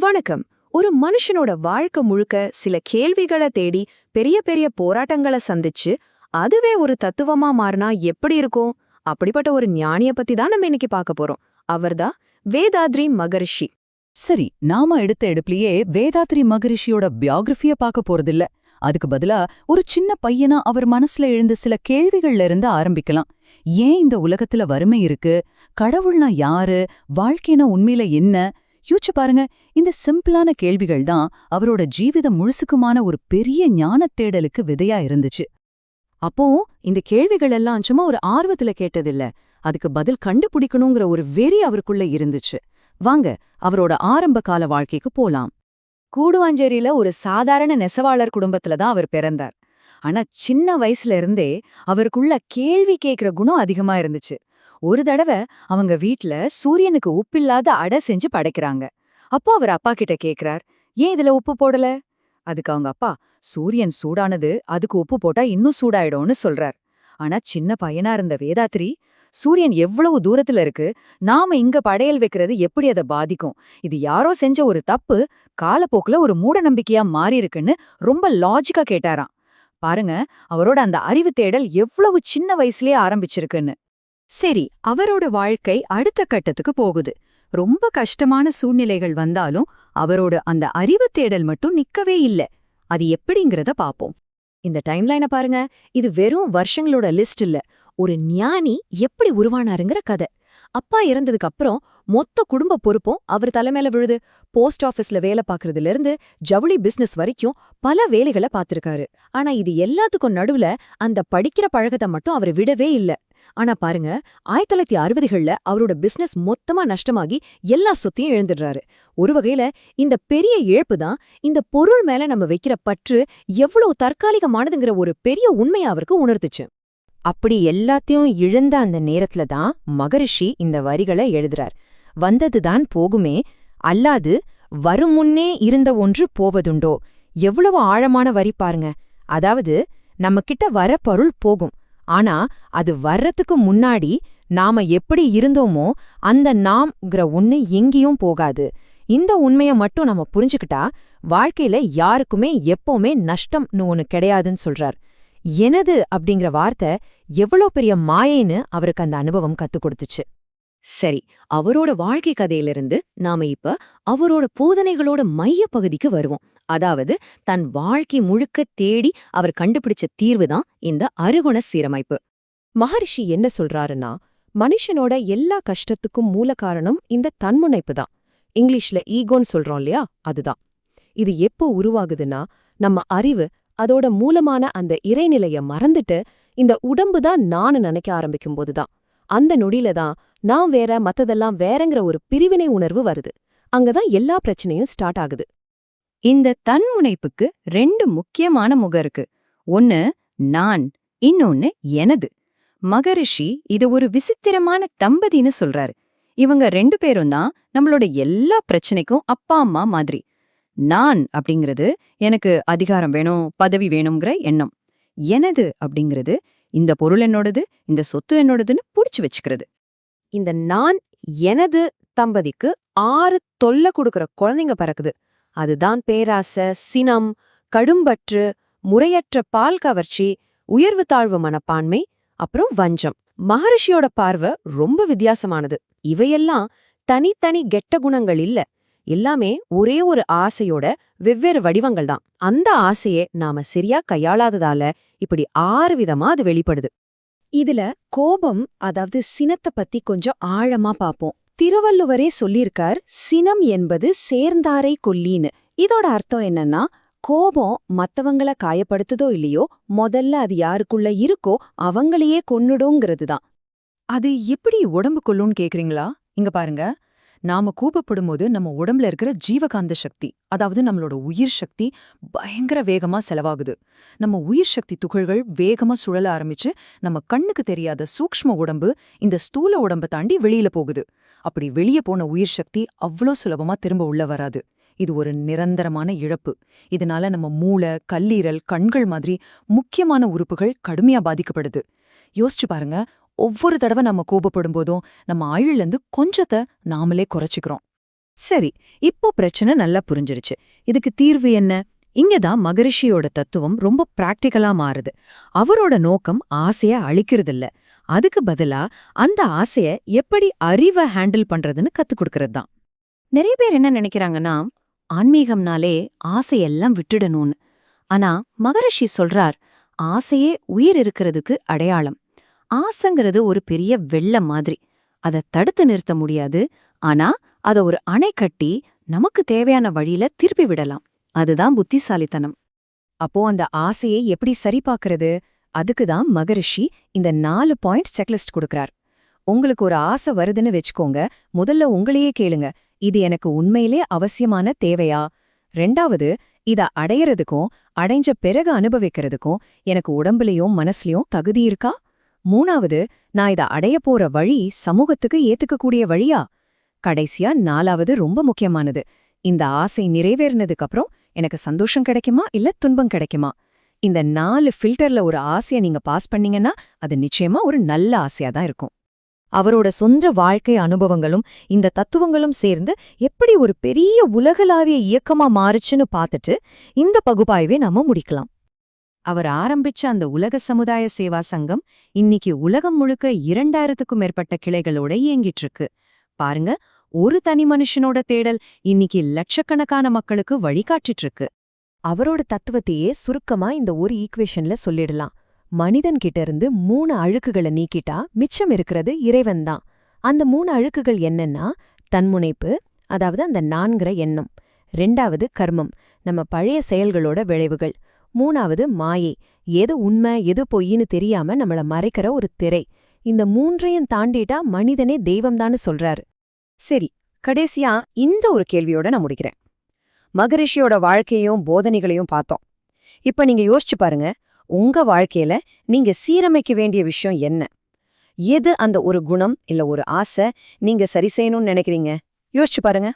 வணக்கம். ஒரு மனுஷனோட வாழ்க்கை முழுக்க சில கேள்விகளை தேடி பெரிய பெரிய போராட்டங்களை சந்திச்சு அதுவே ஒரு தத்துவமா மாறினா எப்படி இருக்கும்? அப்படிப்பட்ட ஒரு ஞானிய பத்தி தான் நம்ம இன்னைக்கு பார்க்க போறோம். அவர்தான் வேதாத்ரி மகரிஷி. சரி, நாம எடுத்த எடுப்புலயே வேதாத்ரி மகரிஷியோட பியோகிராஃபிய பார்க்க போறதில்ல. அதுக்கு பதிலா ஒரு சின்ன பையனா அவர் மனசுல எழுந்த சில கேள்விகள்ல இருந்து ஆரம்பிக்கலாம். ஏன் இந்த உலகத்துல வறுமை இருக்கு? கடவுள்னா யாரு? வாழ்க்கைனா உண்மையில என்ன? யோசிச்சு பாருங்க. இந்த சிம்பிளான கேள்விகள் தான் அவரோட ஜீவிதம் முழுசுக்குமான ஒரு பெரிய ஞானத் தேடலுக்கு விதையா இருந்துச்சு. அப்போ இந்த கேள்விகள் எல்லாம் சும்மா ஒரு ஆர்வத்துல கேட்டதில்ல, அதுக்கு பதில் கண்டுபிடிக்கணுங்கிற ஒரு வெறி அவருக்குள்ள இருந்துச்சு. வாங்க அவரோட ஆரம்ப கால வாழ்க்கைக்கு போலாம். கூடுவாஞ்சேரியில ஒரு சாதாரண நெசவாளர் குடும்பத்துல தான் அவர் பிறந்தார். ஆனா சின்ன வயசுல இருந்தே அவருக்குள்ள கேள்வி கேட்கிற குணம் அதிகமா இருந்துச்சு. ஒரு தடவை அவங்க வீட்ல சூரியனுக்கு உப்பில்லாத அடை செஞ்சு படைக்கிறாங்க. அப்போ அவர் அப்பா கிட்ட கேக்குறார், ஏன் இதுல உப்பு போடல? அதுக்கு அவங்க அப்பா, சூரியன் சூடானது, அதுக்கு உப்பு போட்டா இன்னும் சூடாயிடும்னு சொல்றார். ஆனா சின்ன பையனா இருந்த வேதாத்ரி, சூரியன் எவ்வளவு தூரத்துல இருக்கு, நாம இங்க படையல் வைக்கிறது எப்படி அதை பாதிக்கும், இது யாரோ செஞ்ச ஒரு தப்பு காலப்போக்குல ஒரு மூட நம்பிக்கையா மாறி இருக்குன்னு ரொம்ப லாஜிக்கா கேட்டாராம். பாருங்க, அவரோட அந்த அறிவு தேடல் எவ்வளவு சின்ன வயசுலயே ஆரம்பிச்சிருக்குன்னு. சரி, அவரோட வாழ்க்கை அடுத்த கட்டத்துக்கு போகுது. ரொம்ப கஷ்டமான சூழ்நிலைகள் வந்தாலும் அவரோட அந்த அறிவு தேடல் மட்டும் நிக்கவே இல்ல. அது எப்படிங்கிறத பாப்போம். இந்த டைம்லைனை பாருங்க. இது வெறும் வருஷங்களோட லிஸ்ட் இல்ல, ஒரு ஞானி எப்படி உருவானாருங்கிற கதை. அப்பா இறந்ததுக்கு அப்புறம் மொத்த குடும்ப பொறுப்பும் அவர் தலைமையில விழுது. போஸ்ட் ஆபீஸ்ல வேலை பார்க்கறதுல இருந்து ஜவுளி பிசினஸ் வரைக்கும் பல வேலைகளை பார்த்திருக்காரு. ஆனா இது எல்லாத்துக்கும் நடுவுல அந்த படிக்கிற பழக்கத்தை மட்டும் அவர் விடவே இல்ல. ஆனா பாருங்க, 1960கள்ல அவரோட பிசினஸ் மொத்தமா நஷ்டமாகி எல்லா சொத்தையும் இழந்துடுறாரு. ஒரு வகையில இந்த பெரிய இழப்பு தான் இந்த பொருள் மேல நம்ம வைக்கிற பற்று எவ்வளவு தற்காலிகமானதுங்கிற ஒரு பெரிய உண்மையை அவருக்கு உணர்த்துச்சு. அப்படி எல்லாத்தையும் இழந்த அந்த நேரத்துல தான் மகரிஷி இந்த வரிகளை எழுதுறார். வந்ததுதான் போகுமே, அல்லாது வரும் முன்னே இருந்த ஒன்று போவதுண்டோ. எவ்வளவு ஆழமான வரி பாருங்க. அதாவது நம்ம கிட்ட வர பொருள் போகும், ஆனா அது வர்றதுக்கு முன்னாடி நாம எப்படி இருந்தோமோ அந்த நாம்ங்கிற ஒண்ணு எங்கேயும் போகாது. இந்த உண்மைய மட்டும் நம்ம புரிஞ்சுக்கிட்டா வாழ்க்கையில யாருக்குமே எப்பவுமே நஷ்டம்னு ஒண்ணு கிடையாதுன்னு சொல்றார். எனது அப்படிங்கிற வார்த்தை எவ்வளோ பெரிய மாயைன்னு அவருக்கு அந்த அனுபவம் கத்துக் கொடுத்துச்சு. சரி, அவரோட வாழ்க்கை கதையிலிருந்து நாம இப்ப அவரோட போதனைகளோட மைய பகுதிக்கு வருவோம். அதாவது தன் வாழ்க்கை முழுக்க தேடி அவர் கண்டுபிடிச்ச தீர்வு தான் இந்த அறுகுண சீரமைப்பு. மகரிஷி என்ன சொல்றாருன்னா, மனுஷனோட எல்லா கஷ்டத்துக்கும் மூல காரணம் இந்த தன்முனைப்பு தான். இங்கிலீஷ்ல ஈகோன்னு சொல்றோம் இல்லையா, அதுதான். இது எப்போ உருவாகுதுன்னா, நம்ம அறிவு அதோட மூலமான அந்த இறைநிலைய மறந்துட்டு இந்த உடம்பு தான் நான் நினைக்க ஆரம்பிக்கும் போதுதான். அந்த நொடியில தான் நான் வேற, மத்ததெல்லாம் வேறங்கிற ஒரு பிரிவினை உணர்வு வருது. அங்கதான் எல்லா பிரச்சனையும் ஸ்டார்ட் ஆகுது. இந்த தன்முனைப்புக்கு ரெண்டு முக்கியமான முகம் இருக்கு. ஒன்னு நான், இன்னொன்னு எனது. மகரிஷி இது ஒரு விசித்திரமான தம்பதின்னு சொல்றாரு. இவங்க ரெண்டு பேரும் தான் நம்மளோட எல்லா பிரச்சனைக்கும் அப்பா அம்மா மாதிரி. நான் அப்படிங்கிறது எனக்கு அதிகாரம் வேணும், பதவி வேணுங்கிற எண்ணம். எனது அப்படிங்கிறது இந்த பொருள் என்னோடது, இந்த சொத்து என்னோடதுன்னு புடிச்சு வச்சுக்கிறது. இந்த நான் எனது தம்பதிக்கு 6 தொல்லை கொடுக்கற குழந்தைங்க பிறக்குது. அதுதான் பேராசை, சினம், கடும்பற்று, முறையற்ற பால் கவர்ச்சி, உயர்வு தாழ்வு மனப்பான்மை, அப்புறம் வஞ்சம். மகரிஷியோட பார்வை ரொம்ப வித்தியாசமானது. இவையெல்லாம் தனித்தனி கெட்ட குணங்கள் இல்ல, எல்லாமே ஒரே ஒரு ஆசையோட வெவ்வேறு வடிவங்கள் தான். அந்த ஆசையே நாம சரியா கையாளாததால இப்படி 6 விதமா அது வெளிப்படுது. இதுல கோபம், அதாவது சினத்தை பத்தி கொஞ்சம் ஆழமா பாப்போம். திருவள்ளுவரே சொல்லியிருக்கார், சினம் என்பது சேர்ந்தாரை கொல்லின்னு. இதோட அர்த்தம் என்னன்னா, கோபம் மத்தவங்கள காயப்படுத்துதோ இல்லையோ, முதல்ல அது யாருக்குள்ள இருக்கோ அவங்களையே கொன்னுடுங்கிறது தான். அது எப்படி உடம்பு கொல்லும்னு கேக்குறீங்களா? இங்க பாருங்க. நாம கோபப்படும்போது நம்ம உடம்புல இருக்கிற ஜீவகாந்த சக்தி, அதாவது நம்மளோட உயிர் சக்தி பயங்கர வேகமா செலவாகுது. நம்ம உயிர் சக்தி துகள்கள் வேகமா சுழல ஆரம்பிச்சு நம்ம கண்ணுக்கு தெரியாத சூக்ஷ்ம உடம்பு, இந்த ஸ்தூல உடம்ப தாண்டி வெளியில போகுது. அப்படி வெளியே போன உயிர் சக்தி அவ்வளோ சுலபமா திரும்ப உள்ள வராது. இது ஒரு நிரந்தரமான இழப்பு. இதனால நம்ம மூளை, கல்லீரல், கண்கள் மாதிரி முக்கியமான உறுப்புகள் கடுமையா பாதிக்கப்படுது. யோசிச்சு பாருங்க, ஒவ்வொரு தடவை நம்ம கோபப்படும் போதும் நம்ம ஆயுள்லேருந்து கொஞ்சத்தை நாமளே குறைச்சிக்கிறோம். சரி, இப்போ பிரச்சனை நல்லா புரிஞ்சிருச்சு. இதுக்கு தீர்வு என்ன? இங்கதான் மகரிஷியோட தத்துவம் ரொம்ப பிராக்டிகலா மாறுது. அவரோட நோக்கம் ஆசைய அழிக்கிறதில்ல. அதுக்கு பதிலா அந்த ஆசைய எப்படி அறிவ ஹேண்டில் பண்றதுன்னு கத்துக் கொடுக்கறது தான். நிறைய பேர் என்ன நினைக்கிறாங்கன்னா, ஆன்மீகம்னாலே ஆசையெல்லாம் விட்டுடணும்னு. ஆனா மகரிஷி சொல்றார், ஆசையே உயிர் இருக்கிறதுக்கு அடையாளம். ஆசைங்கிறது ஒரு பெரிய வெள்ளம் மாதிரி. அதை தடுத்து நிறுத்த முடியாது. ஆனா அத ஒரு அணை கட்டி நமக்கு தேவையான வழியில திருப்பி விடலாம். அதுதான் புத்திசாலித்தனம். அப்போ அந்த ஆசையை எப்படி சரிபார்க்கறது? அதுக்கு தான் மகரிஷி இந்த 4 பாயிண்ட் செக்லிஸ்ட் கொடுக்கறார். உங்களுக்கு ஒரு ஆசை வருதுன்னு வெச்சுக்கோங்க. முதல்ல உங்களையே கேளுங்க, இது எனக்கு உண்மையிலே அவசியமான தேவையா? 2வது, இத அடையறதுக்கும் அடைஞ்ச பிறகு அனுபவிக்கிறதுக்கும் எனக்கு உடம்புலயும் மனசுலயும் தகுதி இருக்கா? 3வது, நான் இத அடைய போற வழி சமூகத்துக்கு ஏத்துக்கக்கூடிய வழியா? கடைசியா 4வது ரொம்ப முக்கியமானது, இந்த ஆசை நிறைவேறினதுக்கு அப்புறம் எனக்கு சந்தோஷம் கிடைக்குமா இல்ல துன்பம் கிடைக்குமா? இந்த 4 ஃபில்டர்ல ஒரு ஆசைய நீங்க பாஸ் பண்ணீங்கன்னா அது நிச்சயமா ஒரு நல்ல ஆசையா தான் இருக்கும். அவரோட சொந்த வாழ்க்கை அனுபவங்களும் இந்த தத்துவங்களும் சேர்ந்து எப்படி ஒரு பெரிய உலகளாவிய இயக்கமா மாறுச்சுன்னு பார்த்துட்டு இந்த பகுப்பாய்வை நாம முடிக்கலாம். அவர் ஆரம்பிச்ச அந்த உலக சமுதாய சேவா சங்கம் இன்னைக்கு உலகம் முழுக்க 2000க்கும் மேற்பட்ட கிளைகளோட இயங்கிட்டு இருக்கு. பாருங்க, ஒரு தனி மனுஷனோட தேடல் இன்னைக்கு லட்சக்கணக்கான மக்களுக்கு வழிகாட்டிட்டு இருக்கு. அவரோட தத்துவத்தையே சுருக்கமா இந்த ஒரு ஈக்குவேஷன்ல சொல்லிடலாம். மனிதன் கிட்ட இருந்து 3 அழுக்குகளை நீக்கிட்டா மிச்சம் இருக்கிறது இறைவன்தான். அந்த 3 அழுக்குகள் என்னன்னா, தன்முனைப்பு, அதாவது அந்த நான்கிற எண்ணம். 2வது கர்மம், நம்ம பழைய செயல்களோட விளைவுகள். 3வது மாயை, எது உண்மை எது பொய்ன்னு தெரியாம நம்மள மறைக்கிற ஒரு திரை. இந்த 3ஐயும் தாண்டிட்டா மனிதனே தெய்வம்தான்னு சொல்றாரு. சரி, கடைசியா இந்த ஒரு கேள்வியோட நான் முடிக்கிறேன். மகரிஷியோட வாழ்க்கையும் போதனைகளையும் பார்த்தோம். இப்ப நீங்க யோசிச்சு பாருங்க, உங்க வாழ்க்கையில நீங்க சீரமைக்க வேண்டிய விஷயம் என்ன? எது அந்த ஒரு குணம் இல்ல ஒரு ஆசை நீங்க சரி செய்யணும்னு நினைக்கிறீங்க? யோசிச்சு பாருங்க.